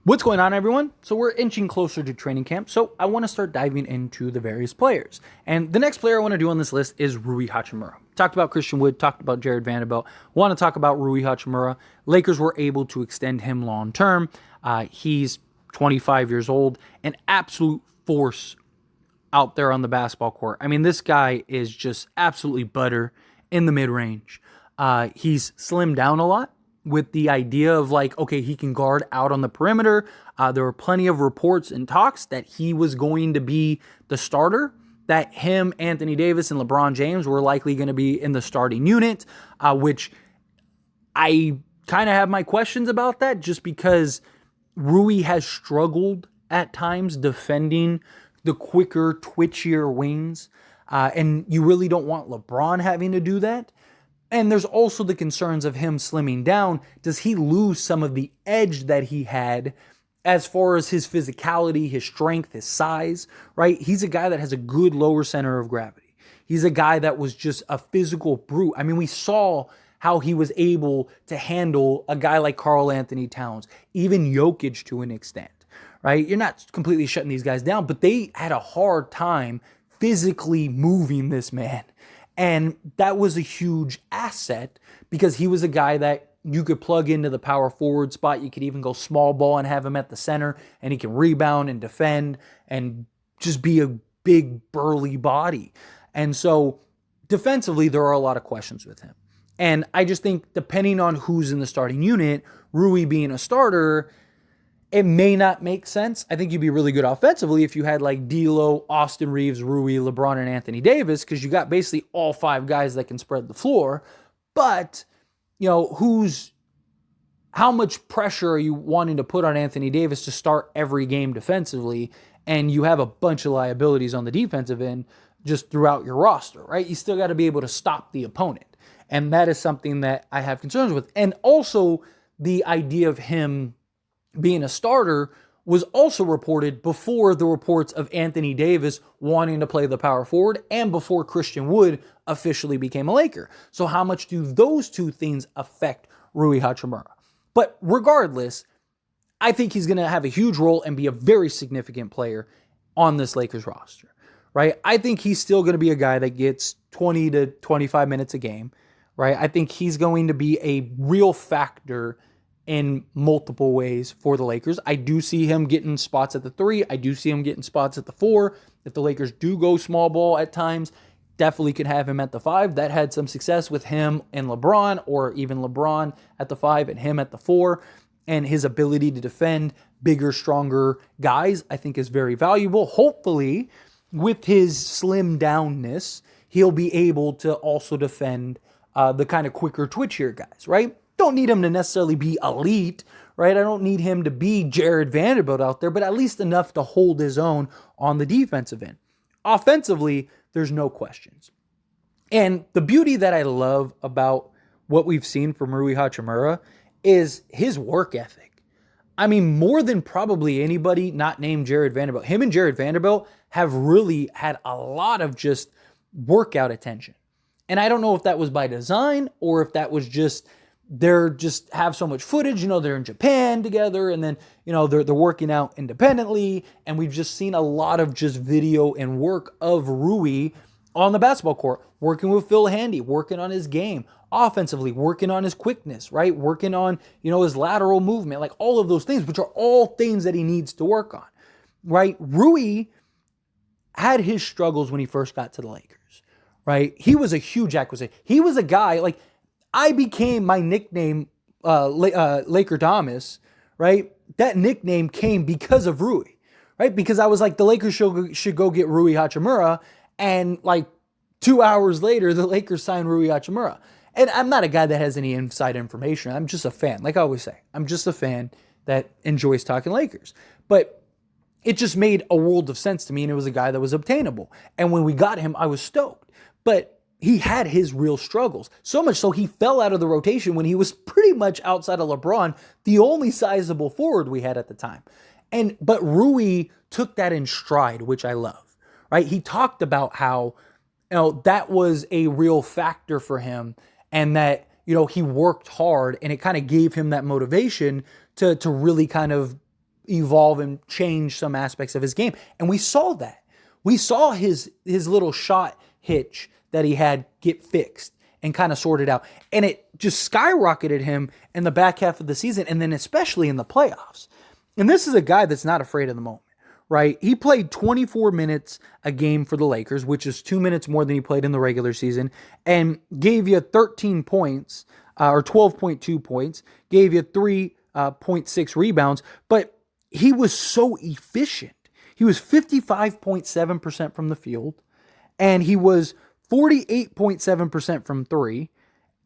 What's going on, everyone? So we're inching closer to training camp, so I want to start diving into the various players. And the next player I want to do on this list is Rui Hachimura. Talked about Christian Wood, talked about Jared Vanderbilt. Want to talk about Rui Hachimura. Lakers were able to extend him long term. He's 25 years old, an absolute force out there on the basketball court. I mean, this guy is just absolutely butter in the mid-range. He's slimmed down a lot with the idea of like, okay, he can guard out on the perimeter. There were plenty of reports and talks that he was going to be the starter, that him, Anthony Davis, and LeBron James were likely going to be in the starting unit, which I kind of have my questions about that just because Rui has struggled at times defending the quicker, twitchier wings. And you really don't want LeBron having to do that. And there's also the concerns of him slimming down. Does he lose some of the edge that he had as far as his physicality, his strength, his size, right? He's a guy that has a good lower center of gravity. He's a guy that was just a physical brute. I mean, we saw how he was able to handle a guy like Karl Anthony Towns, even Jokic to an extent, right? You're not completely shutting these guys down, but they had a hard time physically moving this man. And that was a huge asset because he was a guy that you could plug into the power forward spot. You could even go small ball and have him at the center, and he can rebound and defend and just be a big, burly body. And so defensively, there are a lot of questions with him. And I just think depending on who's in the starting unit, Rui being a starter, it may not make sense. I think you'd be really good offensively if you had like D'Lo, Austin Reeves, Rui, LeBron, and Anthony Davis, because you got basically all five guys that can spread the floor. But, you know, how much pressure are you wanting to put on Anthony Davis to start every game defensively? And you have a bunch of liabilities on the defensive end just throughout your roster, right? You still got to be able to stop the opponent. And that is something that I have concerns with. And also the idea of him being a starter was also reported before the reports of Anthony Davis wanting to play the power forward and before Christian Wood officially became a Laker. So how much do those two things affect Rui Hachimura? But regardless, I think he's going to have a huge role and be a very significant player on this Lakers roster, right? I think he's still going to be a guy that gets 20 to 25 minutes a game, right? I think he's going to be a real factor in multiple ways for the Lakers. I do see him getting spots at the 3. I do see him getting spots at the 4. If the Lakers do go small ball at times, definitely could have him at the 5. That had some success with him and LeBron, or even LeBron at the 5 and him at the 4. And his ability to defend bigger, stronger guys, I think is very valuable. Hopefully, with his slim downness, he'll be able to also defend the kind of quicker, twitchier guys, right? Don't need him to necessarily be elite, right? I don't need him to be Jared Vanderbilt out there, but at least enough to hold his own on the defensive end. Offensively, there's no questions. And the beauty that I love about what we've seen from Rui Hachimura is his work ethic. I mean, more than probably anybody not named Jared Vanderbilt. Him and Jared Vanderbilt have really had a lot of just workout attention. And I don't know if that was by design or if that was just they're just have so much footage, you know, they're in Japan together and then, you know, they're working out independently. And we've just seen a lot of just video and work of Rui on the basketball court, working with Phil Handy, working on his game, offensively, working on his quickness, right? Working on, you know, his lateral movement, like all of those things, which are all things that he needs to work on, right? Rui had his struggles when he first got to the Lakers, right? He was a huge acquisition. He was a guy, like, I became my nickname, Laker Damas, right? That nickname came because of Rui, right? Because I was like, the Lakers should go get Rui Hachimura. And like 2 hours later, the Lakers signed Rui Hachimura. And I'm not a guy that has any inside information. I'm just a fan. Like I always say, I'm just a fan that enjoys talking Lakers. But it just made a world of sense to me. And it was a guy that was obtainable. And when we got him, I was stoked. But he had his real struggles. So much so he fell out of the rotation when he was pretty much outside of LeBron, the only sizable forward we had at the time. But Rui took that in stride, which I love, right? He talked about how, you know, that was a real factor for him and that, you know, he worked hard and it kind of gave him that motivation to really kind of evolve and change some aspects of his game. And we saw that. We saw his little shot hitch that he had get fixed and kind of sorted out. And it just skyrocketed him in the back half of the season, and then especially in the playoffs. And this is a guy that's not afraid of the moment, right? He played 24 minutes a game for the Lakers, which is 2 minutes more than he played in the regular season, and gave you 13 points, or 12.2 points, gave you 3.6 rebounds, but he was so efficient. He was 55.7% from the field, and he was 48.7% from three,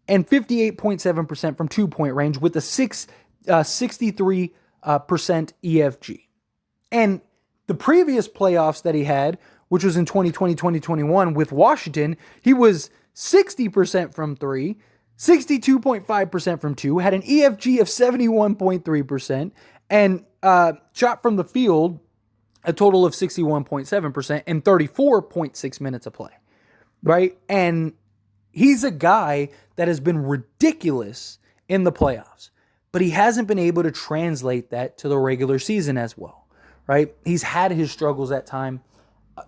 and 58.7% from 2-point range with a 63% EFG. And the previous playoffs that he had, which was in 2020-2021 with Washington, he was 60% from three, 62.5% from two, had an EFG of 71.3%, and shot from the field a total of 61.7% and 34.6 minutes of play, right? And he's a guy that has been ridiculous in the playoffs, but he hasn't been able to translate that to the regular season as well, right? He's had his struggles at time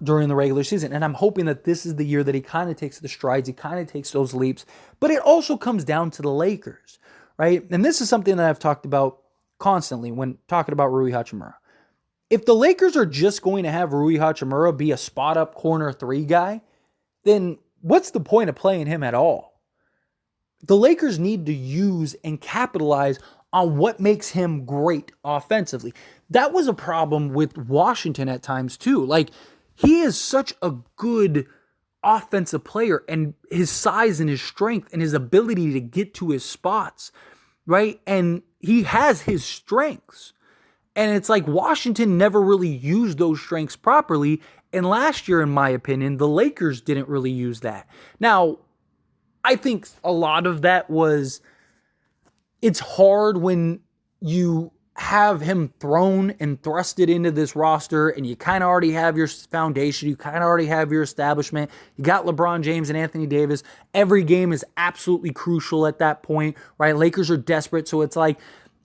during the regular season, and I'm hoping that this is the year that he kind of takes the strides, he kind of takes those leaps, but it also comes down to the Lakers, right? And this is something that I've talked about constantly when talking about Rui Hachimura. If the Lakers are just going to have Rui Hachimura be a spot-up corner three guy, then what's the point of playing him at all? The Lakers need to use and capitalize on what makes him great offensively. That was a problem with Washington at times too. Like, he is such a good offensive player, and his size and his strength and his ability to get to his spots, right? And he has his strengths. And it's like Washington never really used those strengths properly. And last year, in my opinion, the Lakers didn't really use that. Now, I think a lot of that was, it's hard when you have him thrown and thrusted into this roster and you kind of already have your foundation, you kind of already have your establishment. You got LeBron James and Anthony Davis. Every game is absolutely crucial at that point, right? Lakers are desperate, so it's like,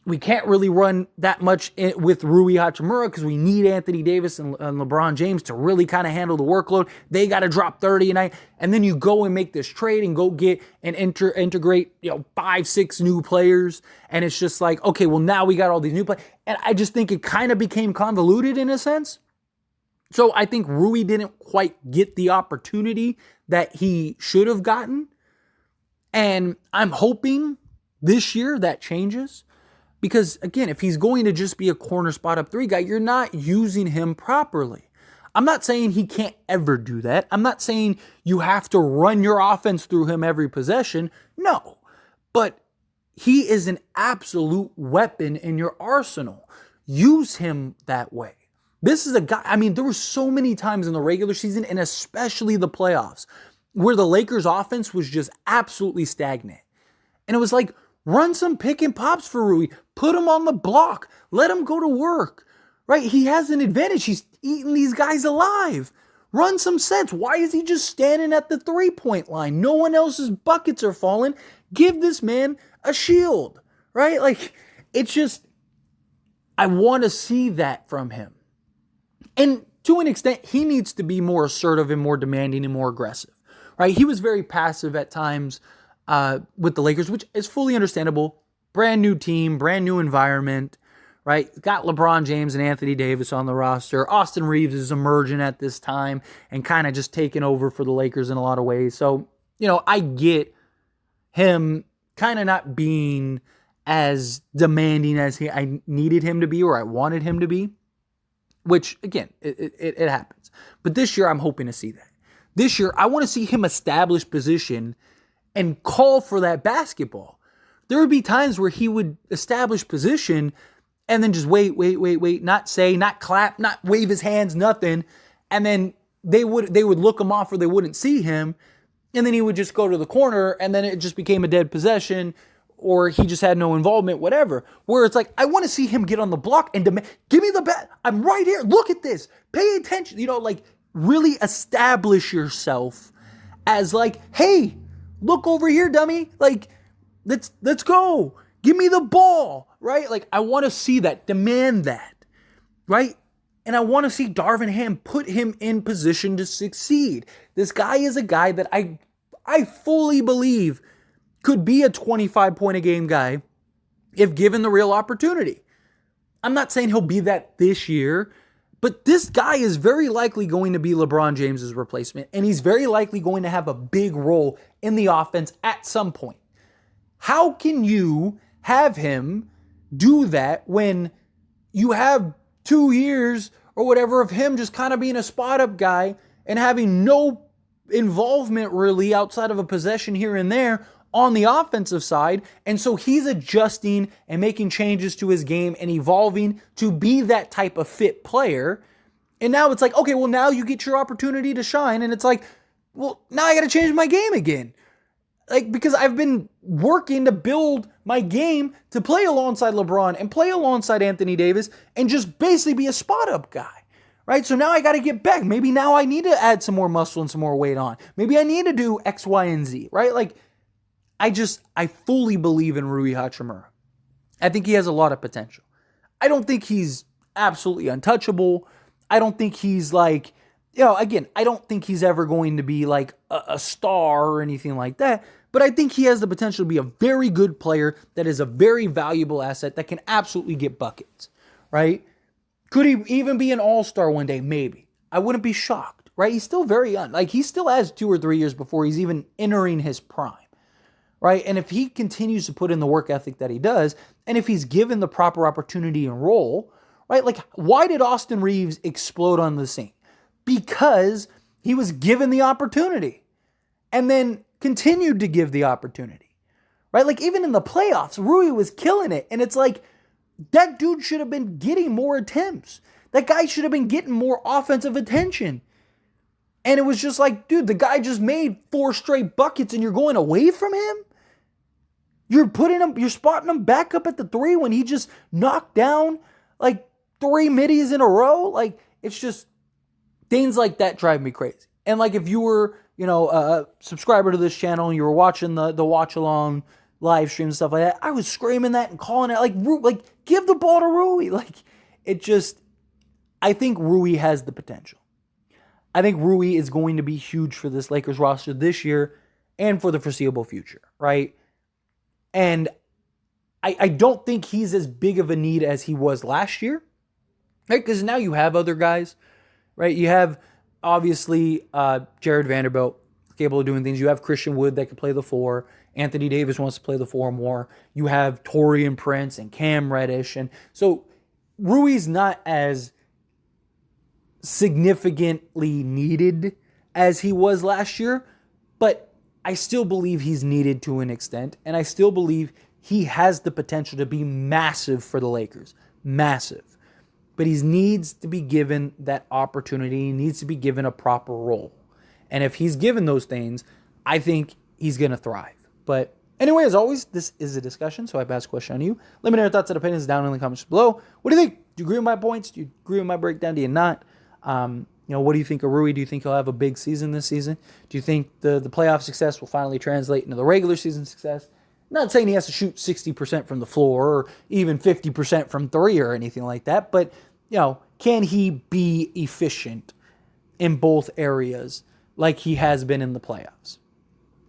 we can't really run that much with Rui Hachimura because we need Anthony Davis and LeBron James to really kind of handle the workload. They got to drop 30 a night. And then you go and make this trade and go get and integrate 5-6 new players. And it's just like, okay, well, now we got all these new players. And I just think it kind of became convoluted in a sense. So I think Rui didn't quite get the opportunity that he should have gotten. And I'm hoping this year that changes. Because, again, if he's going to just be a corner spot up three guy, you're not using him properly. I'm not saying he can't ever do that. I'm not saying you have to run your offense through him every possession. No. But he is an absolute weapon in your arsenal. Use him that way. This is a guy, I mean, there were so many times in the regular season, and especially the playoffs, where the Lakers' offense was just absolutely stagnant. And it was like, run some pick and pops for Rui. Put him on the block. Let him go to work, right? He has an advantage. He's eating these guys alive. Run some sets. Why is he just standing at the three-point line? No one else's buckets are falling. Give this man a shield, right? Like, it's just, I want to see that from him. And to an extent, he needs to be more assertive and more demanding and more aggressive, right? He was very passive at times with the Lakers, which is fully understandable. Brand new team, brand new environment, right? Got LeBron James and Anthony Davis on the roster. Austin Reeves is emerging at this time and kind of just taking over for the Lakers in a lot of ways. So, I get him kind of not being as demanding as I needed him to be or I wanted him to be, which, again, it happens. But this year, I'm hoping to see that. This year, I want to see him establish position and call for that basketball. There would be times where he would establish position and then just wait, not say, not clap, not wave his hands, nothing. And then they would look him off or they wouldn't see him. And then he would just go to the corner and then it just became a dead possession or he just had no involvement, whatever. Where it's like, I want to see him get on the block and demand, give me the bat. I'm right here. Look at this. Pay attention. Really establish yourself as like, hey, look over here, dummy. Like, let's go. Give me the ball, right? Like, I want to see that. Demand that. right? And I want to see Darvin Ham put him in position to succeed. This guy is a guy that I fully believe could be a 25-point a game guy if given the real opportunity. I'm not saying he'll be that this year, but this guy is very likely going to be LeBron James's replacement, and he's very likely going to have a big role in the offense at some point. How can you have him do that when you have 2 years or whatever of him just kind of being a spot-up guy and having no involvement really outside of a possession here and there on the offensive side? And so he's adjusting and making changes to his game and evolving to be that type of fit player. And now it's like, okay, well, now you get your opportunity to shine. And it's like, well, now I got to change my game again. Like, because I've been working to build my game to play alongside LeBron and play alongside Anthony Davis and just basically be a spot-up guy, right? So now I got to get back. Maybe now I need to add some more muscle and some more weight on. Maybe I need to do X, Y, and Z, right? Like, I fully believe in Rui Hachimura. I think he has a lot of potential. I don't think he's absolutely untouchable. I don't think he's like, again, I don't think he's ever going to be like a star or anything like that, but I think he has the potential to be a very good player that is a very valuable asset that can absolutely get buckets, right? Could he even be an all-star one day? Maybe. I wouldn't be shocked, right? He's still very young. Like, he still has 2 or 3 years before he's even entering his prime, right? And if he continues to put in the work ethic that he does, and if he's given the proper opportunity and role, right? Like, why did Austin Reeves explode on the scene? Because he was given the opportunity and then continued to give the opportunity, right? Like, even in the playoffs, Rui was killing it. And it's like, that dude should have been getting more attempts. That guy should have been getting more offensive attention. And it was just like, dude, the guy just made 4 straight buckets and you're going away from him? You're spotting him back up at the 3 when he just knocked down like 3 middies in a row? Like, it's just, things like that drive me crazy. And like, if you were, a subscriber to this channel and you were watching the watch along live stream and stuff like that, I was screaming that and calling it like give the ball to Rui. Like, I think Rui has the potential. I think Rui is going to be huge for this Lakers roster this year and for the foreseeable future, right? And I don't think he's as big of a need as he was last year, right? Because now you have other guys, right? You have, obviously, Jared Vanderbilt capable of doing things. You have Christian Wood that can play the 4. Anthony Davis wants to play the 4 more. You have Taurean Prince and Cam Reddish. And so Rui's not as significantly needed as he was last year, but I still believe he's needed to an extent, and I still believe he has the potential to be massive for the Lakers. Massive. But he needs to be given that opportunity. He needs to be given a proper role. And if he's given those things, I think he's going to thrive. But anyway, as always, this is a discussion, so I pass a question on you. Let me know your thoughts and opinions down in the comments below. What do you think? Do you agree with my points? Do you agree with my breakdown? Do you not? What do you think of Rui? Do you think he'll have a big season this season? Do you think the playoff success will finally translate into the regular season success? I'm not saying he has to shoot 60% from the floor or even 50% from 3 or anything like that, but can he be efficient in both areas like he has been in the playoffs?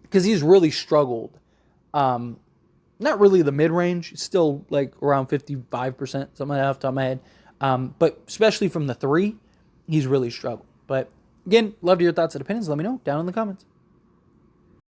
Because he's really struggled. Not really the mid-range, still like around 55%, something like that off the top of my head. But especially from the 3, he's really struggled. But again, love to hear your thoughts and opinions. Let me know down in the comments.